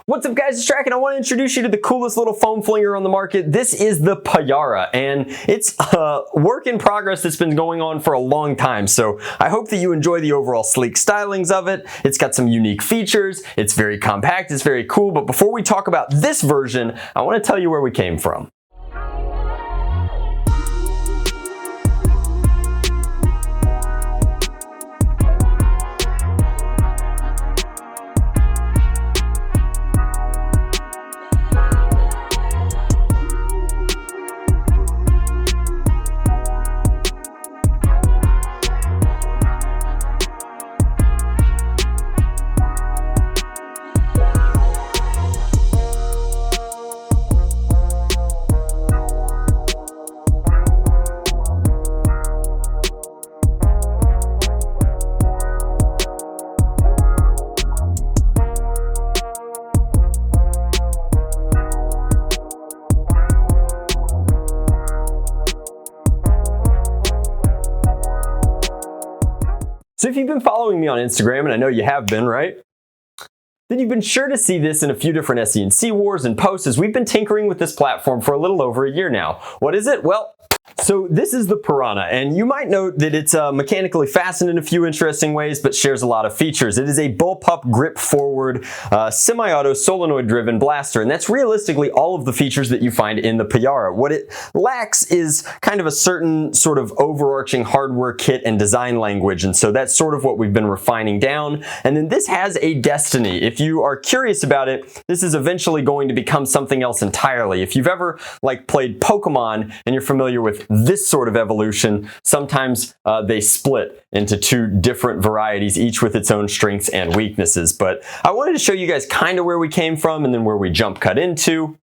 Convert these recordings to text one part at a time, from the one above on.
What's up guys, it's Drac and I want to introduce you to the coolest little foam flinger on the market. This is the Payara and it's a work in progress that's been going on for a long time. So I hope that you enjoy the overall sleek stylings of it. It's got some unique features, it's very compact, it's very cool. But before we talk about this version, I want to tell you where we came from. So if you've been following me on Instagram, and I know you have been, right? Then you've been sure to see this in a few different SE&C wars and posts as we've been tinkering with this platform for a little over a year now. What is it? Well, so this is the Piranha, and you might note that it's mechanically fastened in a few interesting ways, but shares a lot of features. It is a Bullpup grip forward, semi-auto solenoid driven blaster, and that's realistically all of the features that you find in the Payara. What it lacks is kind of a certain sort of overarching hardware kit and design language, and so that's sort of what we've been refining down. And then this has a destiny. If you are curious about it, this is eventually going to become something else entirely. If you've ever played Pokemon and you're familiar with this sort of evolution, sometimes they split into two different varieties, each with its own strengths and weaknesses. But I wanted to show you guys kind of where we came from and then where we jump cut into,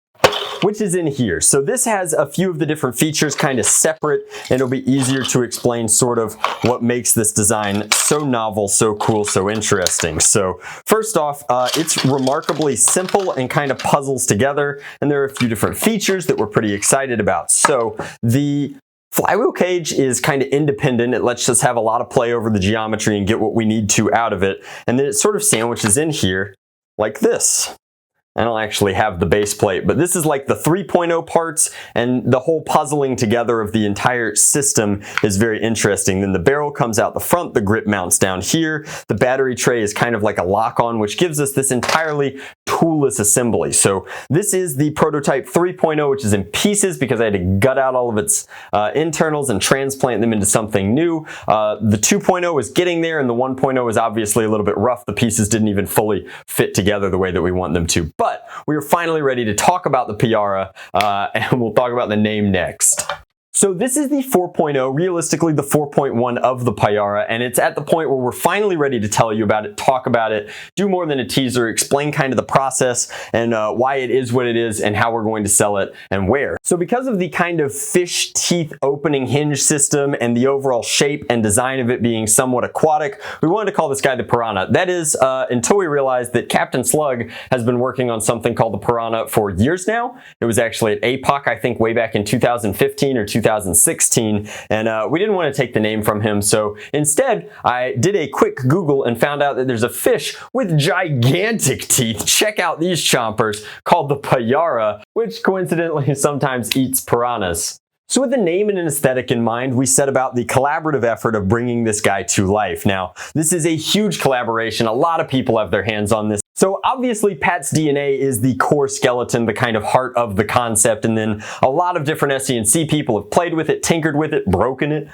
which is in here. So this has a few of the different features kind of separate, and it'll be easier to explain sort of what makes this design so novel, so cool, so interesting. So first off, it's remarkably simple and kind of puzzles together, and there are a few different features that we're pretty excited about. So the Flywheel cage is kind of independent. It lets us have a lot of play over the geometry and get what we need to out of it. And then it sort of sandwiches in here like this. I don't actually have the base plate, but this is like the 3.0 parts, and the whole puzzling together of the entire system is very interesting. Then the barrel comes out the front, the grip mounts down here. The battery tray is kind of like a lock-on, which gives us this entirely toolless assembly. So this is the prototype 3.0, which is in pieces because I had to gut out all of its internals and transplant them into something new. The 2.0 is getting there, and the 1.0 is obviously a little bit rough. The pieces didn't even fully fit together the way that we want them to. But we are finally ready to talk about the Payara, and we'll talk about the name next. So this is the 4.0, realistically the 4.1 of the Payara, and it's at the point where we're finally ready to tell you about it, talk about it, do more than a teaser, explain kind of the process and why it is what it is and how we're going to sell it and where. So because of the kind of fish teeth opening hinge system and the overall shape and design of it being somewhat aquatic, we wanted to call this guy the Piranha. That is until we realized that Captain Slug has been working on something called the Piranha for years now. It was actually at APOC, I think way back in 2015 or 2016, and we didn't want to take the name from him, so instead I did a quick Google and found out that there's a fish with gigantic teeth, check out these chompers, called the Payara, which coincidentally sometimes eats piranhas. So with the name and an aesthetic in mind, we set about the collaborative effort of bringing this guy to life. Now, this is a huge collaboration. A lot of people have their hands on this. So obviously Pat's DNA is the core skeleton, the kind of heart of the concept, and then a lot of different SE&C people have played with it, tinkered with it, broken it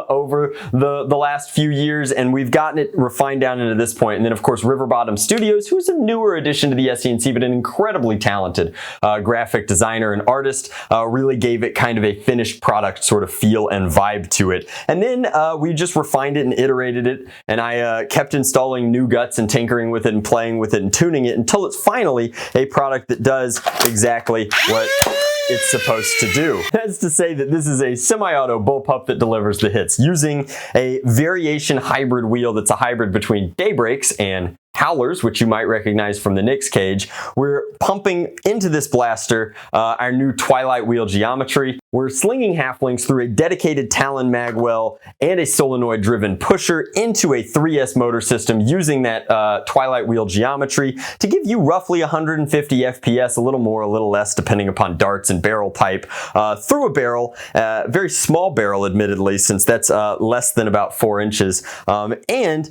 over the last few years, and we've gotten it refined down into this point. And then of course River Bottom Studios, who's a newer addition to the SE&C, but an incredibly talented graphic designer and artist, really gave it kind of a finished product sort of feel and vibe to it. And then we just refined it and iterated it, and I kept installing new guts and tinkering with it and playing with it and tuning it until it's finally a product that does exactly what it's supposed to do. That's to say that this is a semi-auto bullpup that delivers the hits using a variation hybrid wheel that's a hybrid between Daybreaks and howlers, which you might recognize from the Knicks cage. We're pumping into this blaster our new Twilight Wheel geometry. We're slinging halflings through a dedicated Talon magwell and a solenoid-driven pusher into a 3S motor system using that Twilight Wheel geometry to give you roughly 150 FPS, a little more, a little less, depending upon darts and barrel type, through a barrel, very small barrel, admittedly, since that's less than about 4 inches, and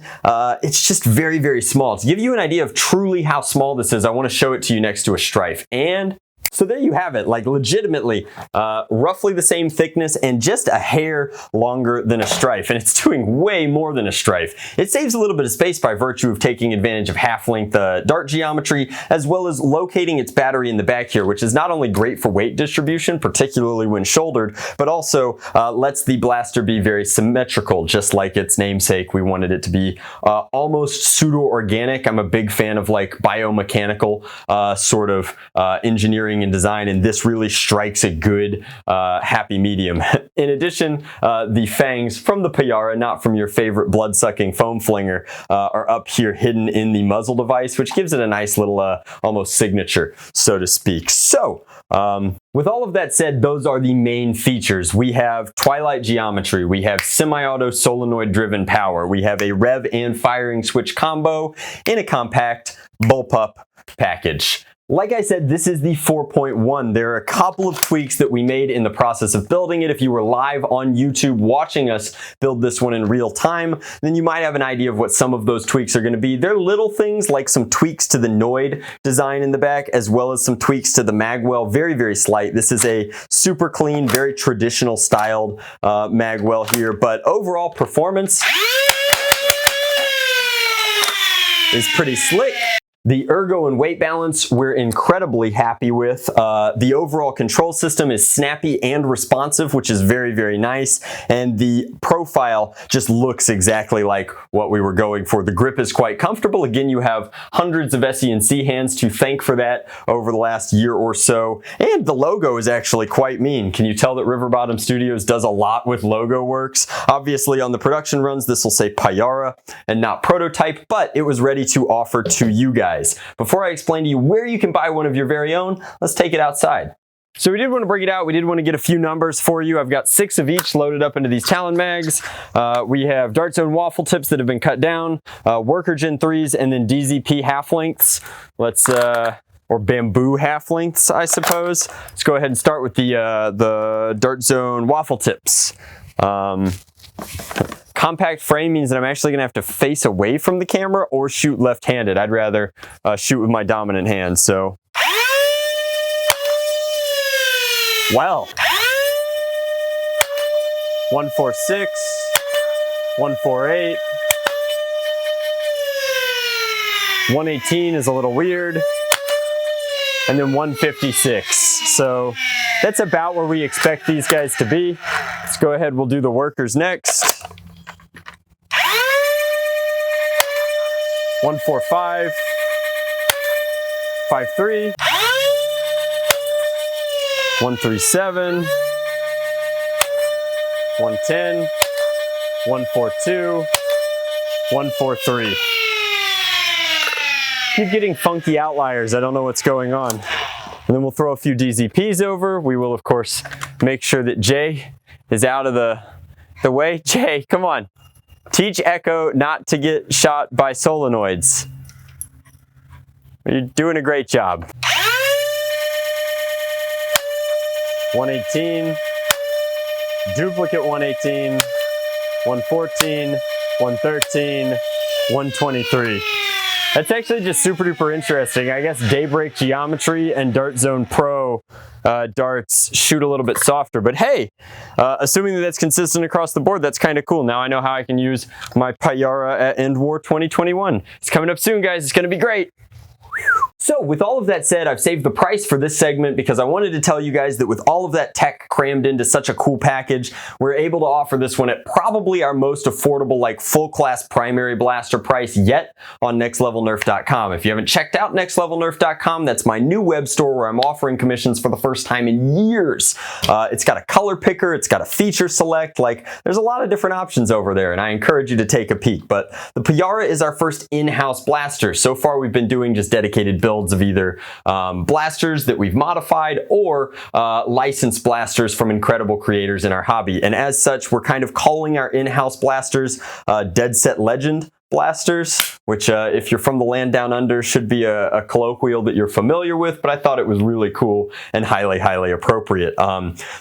it's just very, very small. To give you an idea of truly how small this is, I want to show it to you next to a Strife. And so there you have it, like legitimately roughly the same thickness and just a hair longer than a Strife, and it's doing way more than a Strife. It saves a little bit of space by virtue of taking advantage of half-length dart geometry, as well as locating its battery in the back here, which is not only great for weight distribution, particularly when shouldered, but also lets the blaster be very symmetrical, just like its namesake. We wanted it to be almost pseudo-organic. I'm a big fan of like biomechanical sort of engineering and design, and this really strikes a good happy medium. In addition, the fangs from the Payara, not from your favorite blood-sucking foam flinger, are up here hidden in the muzzle device, which gives it a nice little almost signature, so to speak. So with all of that said, those are the main features. We have Twilight geometry, we have semi-auto solenoid-driven power, we have a rev and firing switch combo in a compact Bullpup package. Like I said, this is the 4.1. There are a couple of tweaks that we made in the process of building it. If you were live on YouTube watching us build this one in real time, then you might have an idea of what some of those tweaks are going to be. They're little things like some tweaks to the Noid design in the back, as well as some tweaks to the magwell. Very, very slight. This is a super clean, very traditional styled magwell here, but overall performance is pretty slick. The ergo and weight balance we're incredibly happy with. The overall control system is snappy and responsive, which is very, very nice. And the profile just looks exactly like what we were going for. The grip is quite comfortable. Again, you have hundreds of SE&C hands to thank for that over the last year or so. And the logo is actually quite mean. Can you tell that River Bottom Studios does a lot with logo works? Obviously, on the production runs, this will say Payara and not Prototype, but it was ready to offer to you guys. Before I explain to you where you can buy one of your very own, let's take it outside. So we did want to bring it out. We did want to get a few numbers for you. I've got 6 of each loaded up into these Talon mags. We have Dart Zone waffle tips that have been cut down, Worker Gen 3s, and then DZP half lengths. Let's or bamboo half lengths, I suppose. Let's go ahead and start with the Dart Zone waffle tips. Compact frame means that I'm actually going to have to face away from the camera or shoot left-handed. I'd rather shoot with my dominant hand, so. Well. 146, 148, 118 is a little weird, and then 156. So that's about where we expect these guys to be. Let's go ahead, we'll do the workers next. 145, 53, 137, 110, 142, 143. Keep getting funky outliers. I don't know what's going on. And then we'll throw a few DZPs over. We will, of course, make sure that Jay is out of the way. Jay, come on. Teach Echo not to get shot by solenoids. You're doing a great job. 118, duplicate 118, 114, 113, 123. That's actually just super duper interesting. I guess Daybreak Geometry and Dart Zone Pro darts shoot a little bit softer, but hey, assuming that that's consistent across the board, that's kind of cool. Now I know how I can use my Payara at End War 2021. It's coming up soon, guys. It's going to be great. Whew. So with all of that said, I've saved the price for this segment because I wanted to tell you guys that with all of that tech crammed into such a cool package, we're able to offer this one at probably our most affordable, like full-class primary blaster price yet on nextlevelnerf.com. If you haven't checked out nextlevelnerf.com, that's my new web store where I'm offering commissions for the first time in years. It's got a color picker, it's got a feature select, like there's a lot of different options over there, and I encourage you to take a peek. But the Payara is our first in-house blaster. So far we've been doing just dedicated builds of either blasters that we've modified or licensed blasters from incredible creators in our hobby. And as such, we're kind of calling our in-house blasters Dead Set Legend blasters, which if you're from the land down under should be a colloquial that you're familiar with, but I thought it was really cool and highly appropriate.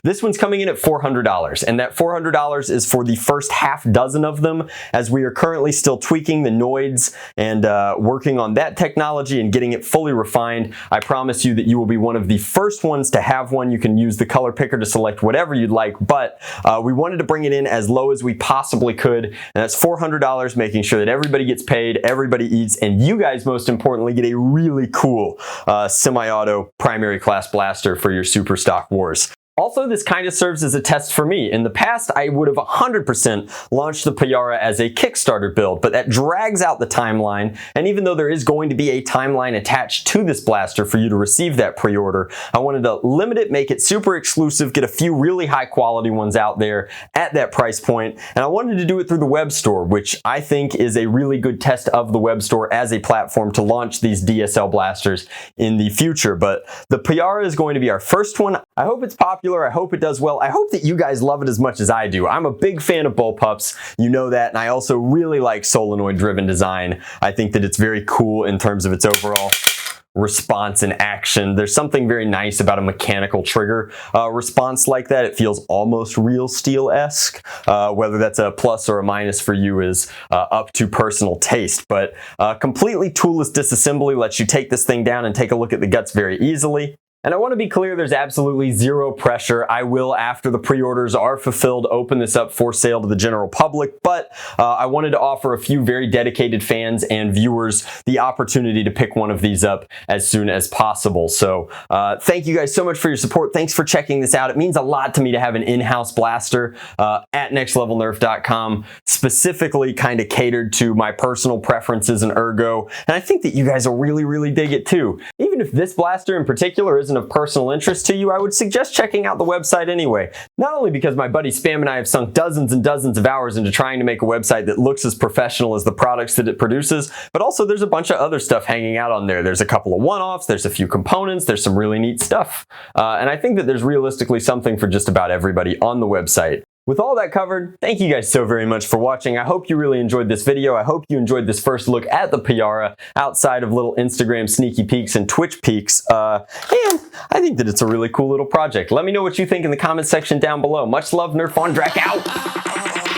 This one's coming in at $400, and that $400 is for the first half dozen of them, as we are currently still tweaking the noids and working on that technology and getting it fully refined. I promise you that you will be one of the first ones to have one. You can use the color picker to select whatever you'd like, but we wanted to bring it in as low as we possibly could, and that's $400, making sure that everybody gets paid, everybody eats, and you guys, most importantly, get a really cool semi-auto primary class blaster for your super stock wars. Also, this kind of serves as a test for me. In the past, I would have 100% launched the Payara as a Kickstarter build, but that drags out the timeline, and even though there is going to be a timeline attached to this blaster for you to receive that pre-order, I wanted to limit it, make it super exclusive, get a few really high quality ones out there at that price point, and I wanted to do it through the web store, which I think is a really good test of the web store as a platform to launch these DSL blasters in the future. But the Payara is going to be our first one. I hope it's popular. I hope it does well. I hope that you guys love it as much as I do. I'm a big fan of Bullpups, you know that, and I also really like solenoid driven design. I think that it's very cool in terms of its overall response and action. There's something very nice about a mechanical trigger response like that. It feels almost real steel-esque. Whether that's a plus or a minus for you is up to personal taste, but completely toolless disassembly lets you take this thing down and take a look at the guts very easily. And I want to be clear, there's absolutely zero pressure. I will, after the pre-orders are fulfilled, open this up for sale to the general public, but I wanted to offer a few very dedicated fans and viewers the opportunity to pick one of these up as soon as possible. So thank you guys so much for your support. Thanks for checking this out. It means a lot to me to have an in-house blaster at nextlevelnerf.com, specifically kind of catered to my personal preferences and ergo, and I think that you guys will really dig it too. Even if this blaster in particular isn't of personal interest to you, I would suggest checking out the website anyway. Not only because my buddy Spam and I have sunk dozens and dozens of hours into trying to make a website that looks as professional as the products that it produces, but also there's a bunch of other stuff hanging out on there. There's a couple of one-offs, there's a few components, there's some really neat stuff. And I think that there's realistically something for just about everybody on the website. With all that covered, thank you guys so very much for watching. I hope you really enjoyed this video. I hope you enjoyed this first look at the Payara outside of little Instagram sneaky peeks and Twitch peeks. And I think that it's a really cool little project. Let me know what you think in the comments section down below. Much love, Nerf on Drac out!